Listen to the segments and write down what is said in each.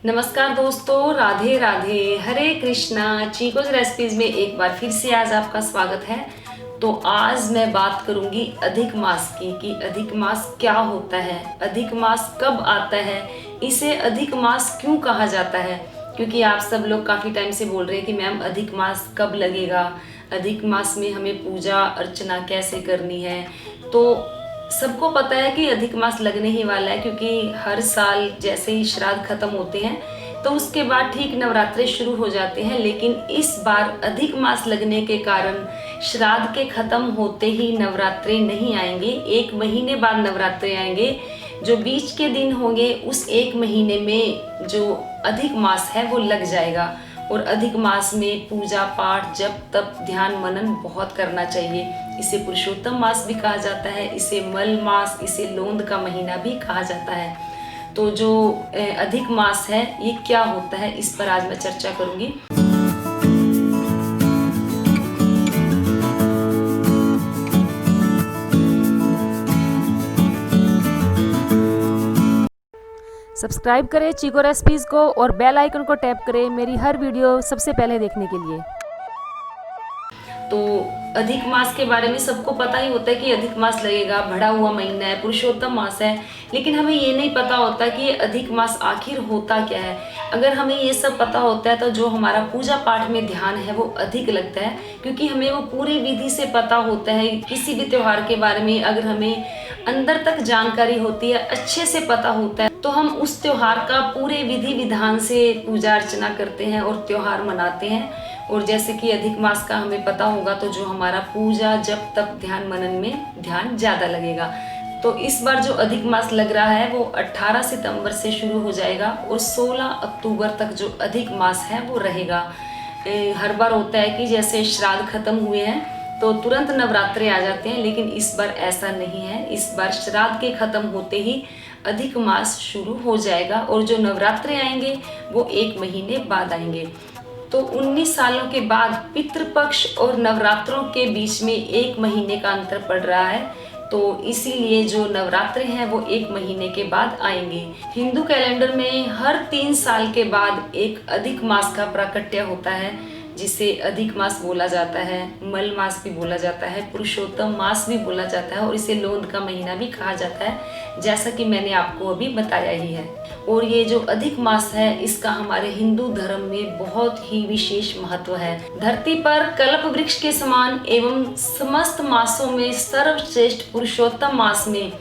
नमस्कार दोस्तों, राधे राधे, हरे कृष्णा। चीकोज रेसिपीज में एक बार फिर से आज आपका स्वागत है। तो आज मैं बात करूंगी अधिक मास की कि अधिक मास क्या होता है, अधिक मास कब आता है, इसे अधिक मास क्यों कहा जाता है। क्योंकि आप सब लोग काफ़ी टाइम से बोल रहे हैं कि मैम अधिक मास कब लगेगा, अधिक मास में हमें पूजा अर्चना कैसे करनी है। तो सबको पता है कि अधिक मास लगने ही वाला है, क्योंकि हर साल जैसे ही श्राद्ध खत्म होते हैं तो उसके बाद ठीक नवरात्रे शुरू हो जाते हैं। लेकिन इस बार अधिक मास लगने के कारण श्राद्ध के खत्म होते ही नवरात्रे नहीं आएंगे, एक महीने बाद नवरात्रे आएंगे। जो बीच के दिन होंगे उस एक महीने में जो अधिक मास है वो लग जाएगा। और अधिक मास में पूजा पाठ जप तप ध्यान मनन बहुत करना चाहिए। इसे पुरुषोत्तम मास भी कहा जाता है, इसे मल मास, इसे लोंद का महीना भी कहा जाता है। तो जो अधिक मास है ये क्या होता है, इस पर आज मैं चर्चा करूंगी। सब्सक्राइब करें चीको रेसिपीज़ को और बेल आइकन को टैप करें मेरी हर वीडियो सबसे पहले देखने के लिए। तो अधिक मास के बारे में सबको पता ही होता है कि अधिक मास लगेगा, बढ़ा हुआ महीना है, पुरुषोत्तम मास है। लेकिन हमें ये नहीं पता होता कि ये अधिक मास आखिर होता क्या है। अगर हमें ये सब पता होता है तो जो हमारा पूजा पाठ में ध्यान है वो अधिक लगता है, क्योंकि हमें वो पूरी विधि से पता होता है। किसी भी त्योहार के बारे में अगर हमें अंदर तक जानकारी होती है, अच्छे से पता होता है, तो हम उस त्योहार का पूरे विधि विधान से पूजा अर्चना करते हैं और त्योहार मनाते हैं। और जैसे कि अधिक मास का हमें पता होगा तो जो हमारा पूजा जप तप ध्यान मनन में ध्यान ज़्यादा लगेगा। तो इस बार जो अधिक मास लग रहा है वो 18 सितंबर से शुरू हो जाएगा और 16 अक्टूबर तक जो अधिक मास है वो रहेगा। हर बार होता है कि जैसे श्राद्ध खत्म हुए हैं तो तुरंत नवरात्रे आ जाते हैं, लेकिन इस बार ऐसा नहीं है। इस बार श्राद्ध के खत्म होते ही अधिक मास शुरू हो जाएगा और जो नवरात्रे आएंगे वो एक महीने बाद आएंगे। तो 19 सालों के बाद पितृपक्ष और नवरात्रों के बीच में एक महीने का अंतर पड़ रहा है, तो इसीलिए जो नवरात्रे हैं वो एक महीने के बाद आएंगे। हिंदू कैलेंडर में हर 3 साल के बाद एक अधिक मास का प्राकट्य होता है, जिसे अधिक मास बोला जाता है, मल मास भी बोला जाता है, पुरुषोत्तम मास भी बोला जाता है और इसे लोंद का महीना भी कहा जाता है, जैसा कि मैंने आपको अभी बताया ही है। और ये जो अधिक मास है इसका हमारे हिंदू धर्म में बहुत ही विशेष महत्व है। धरती पर कल्प वृक्ष के समान एवं समस्त मासों में सर्वश्रेष्ठ पुरुषोत्तम मास में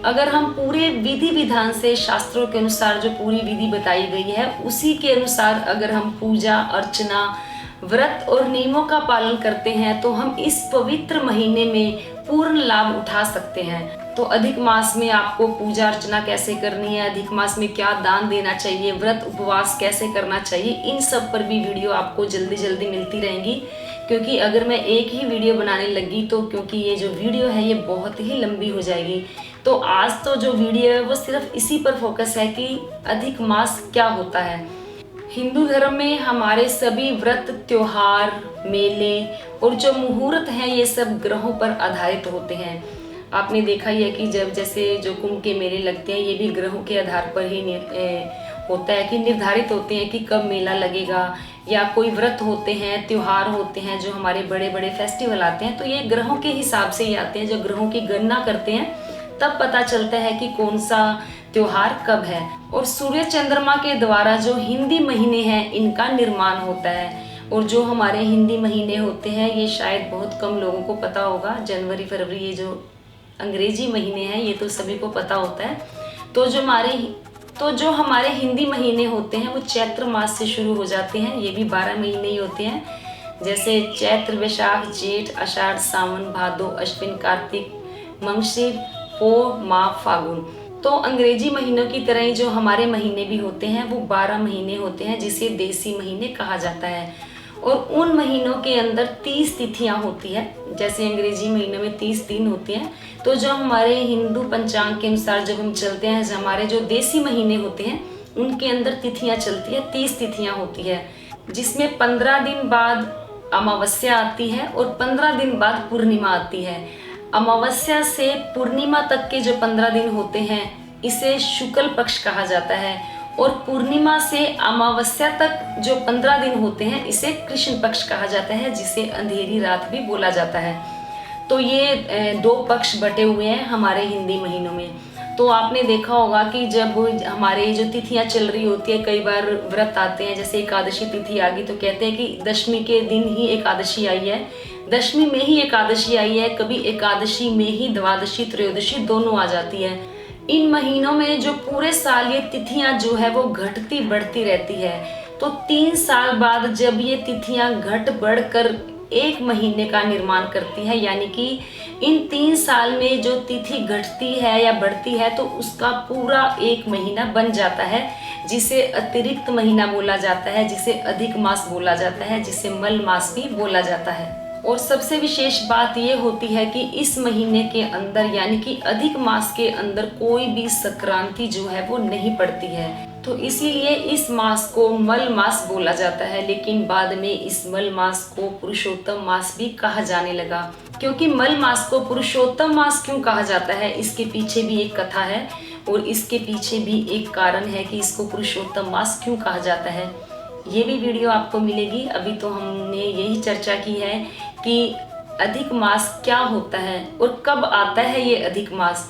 अगर हम पूरे विधि विधान से शास्त्रों के अनुसार जो पूरी विधि बताई गई है उसी के अनुसार अगर हम पूजा अर्चना व्रत और नियमों का पालन करते हैं तो हम इस पवित्र महीने में पूर्ण लाभ उठा सकते हैं। तो अधिक मास में आपको पूजा अर्चना कैसे करनी है, अधिक मास में क्या दान देना चाहिए, व्रत उपवास कैसे करना चाहिए, इन सब पर भी वीडियो आपको जल्दी जल्दी मिलती रहेंगी। क्योंकि अगर मैं एक ही वीडियो बनाने लगी तो क्योंकि ये जो वीडियो है ये बहुत ही लंबी हो जाएगी। तो आज तो जो वीडियो है वो सिर्फ इसी पर फोकस है कि अधिक मास क्या होता है। हिंदू धर्म में हमारे सभी व्रत त्योहार मेले और जो मुहूर्त हैं ये सब ग्रहों पर आधारित होते हैं। आपने देखा ही है कि जब जैसे जो कुंभ के मेले लगते हैं ये भी ग्रहों के आधार पर ही होता है कि निर्धारित होते हैं कि कब मेला लगेगा, या कोई व्रत होते हैं त्योहार होते हैं जो हमारे बड़े बड़े फेस्टिवल आते हैं तो ये ग्रहों के हिसाब से ही आते हैं। जब ग्रहों की गणना करते हैं तब पता चलता है कि कौन सा त्योहार कब है। और सूर्य चंद्रमा के द्वारा जो हिंदी महीने हैं इनका निर्माण होता है। और जो हमारे हिंदी महीने होते हैं ये शायद बहुत कम लोगों को पता होगा। जनवरी फरवरी ये जो अंग्रेजी महीने हैं ये तो सभी को पता होता है। तो जो हमारे हिंदी महीने होते हैं वो चैत्र मास से शुरू हो जाते हैं। ये भी 12 महीने ही होते हैं, जैसे चैत्र वैशाख जेठ आषाढ़ सावन भादो अश्विन कार्तिक मंगशीर पोह माह फागुन। तो अंग्रेजी महीनों की तरह ही जो हमारे महीने भी होते हैं वो 12 महीने होते हैं, जिसे देसी महीने कहा जाता है। और उन महीनों के अंदर 30 तिथियां होती है। जैसे अंग्रेजी महीनों में 30 दिन होते हैं, तो जो हमारे हिंदू पंचांग के अनुसार जब हम चलते हैं, हमारे जो देसी महीने होते हैं उनके अंदर तिथियां चलती है, 30 तिथियां होती है, जिसमें 15 दिन बाद अमावस्या आती है और 15 दिन बाद पूर्णिमा आती है। अमावस्या से पूर्णिमा तक के जो 15 दिन होते हैं इसे शुक्ल पक्ष कहा जाता है और पूर्णिमा से अमावस्या तक जो 15 दिन होते हैं इसे कृष्ण पक्ष कहा जाता है, जिसे अंधेरी रात भी बोला जाता है। तो ये 2 पक्ष बटे हुए हैं हमारे हिंदी महीनों में। तो आपने देखा होगा कि जब हमारे जो तिथियां चल रही होती है, कई बार व्रत आते हैं, जैसे एकादशी तिथि आ गई तो कहते हैं कि दशमी के दिन ही एकादशी आई है, दशमी में ही एकादशी आई है, कभी एकादशी में ही द्वादशी त्रयोदशी दोनों आ जाती है। इन महीनों में जो पूरे साल ये तिथियां जो है वो घटती बढ़ती रहती है। तो 3 साल बाद जब ये तिथियां घट बढ़ कर 1 महीने का निर्माण करती है, यानी कि इन 3 साल में जो तिथि घटती है या बढ़ती है तो उसका पूरा 1 महीना बन जाता है, जिसे अतिरिक्त महीना बोला जाता है, जिसे अधिक मास बोला जाता है, जिसे मल मास भी बोला जाता है। और सबसे विशेष बात ये होती है कि इस महीने के अंदर यानी कि अधिक मास के अंदर कोई भी संक्रांति जो है वो नहीं पड़ती है। तो इसीलिए इस मास को मल मास बोला जाता है, लेकिन बाद में इस मल मास को पुरुषोत्तम मास भी कहा जाने लगा। क्योंकि मल मास को पुरुषोत्तम मास क्यों कहा जाता है, इसके पीछे भी एक कथा है और इसके पीछे भी एक कारण है कि इसको पुरुषोत्तम मास क्यों कहा जाता है। ये भी वीडियो आपको मिलेगी। अभी तो हमने यही चर्चा की है कि अधिक मास क्या होता है और कब आता है ये अधिक मास।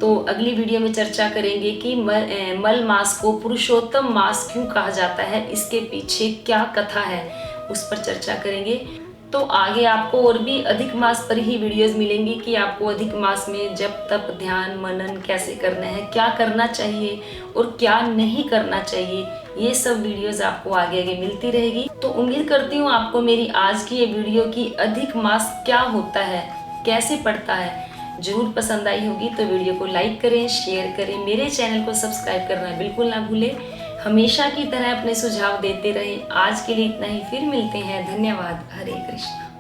तो अगली वीडियो में चर्चा करेंगे कि मल मास को पुरुषोत्तम मास क्यों कहा जाता है, इसके पीछे क्या कथा है, उस पर चर्चा करेंगे। तो आगे आपको और भी अधिक मास पर ही वीडियोस मिलेंगी कि आपको अधिक मास में जप तप ध्यान मनन कैसे करना है, क्या करना चाहिए और क्या नहीं करना चाहिए, ये सब वीडियोस आपको आगे आगे मिलती रहेगी। तो उम्मीद करती हूँ आपको मेरी आज की ये वीडियो की अधिक मास क्या होता है, कैसे पड़ता है, जरूर पसंद आई होगी। तो वीडियो को लाइक करें, शेयर करें, मेरे चैनल को सब्सक्राइब करना बिल्कुल ना भूलें। हमेशा की तरह अपने सुझाव देते रहें। आज के लिए इतना ही, फिर मिलते हैं। धन्यवाद। हरे कृष्ण।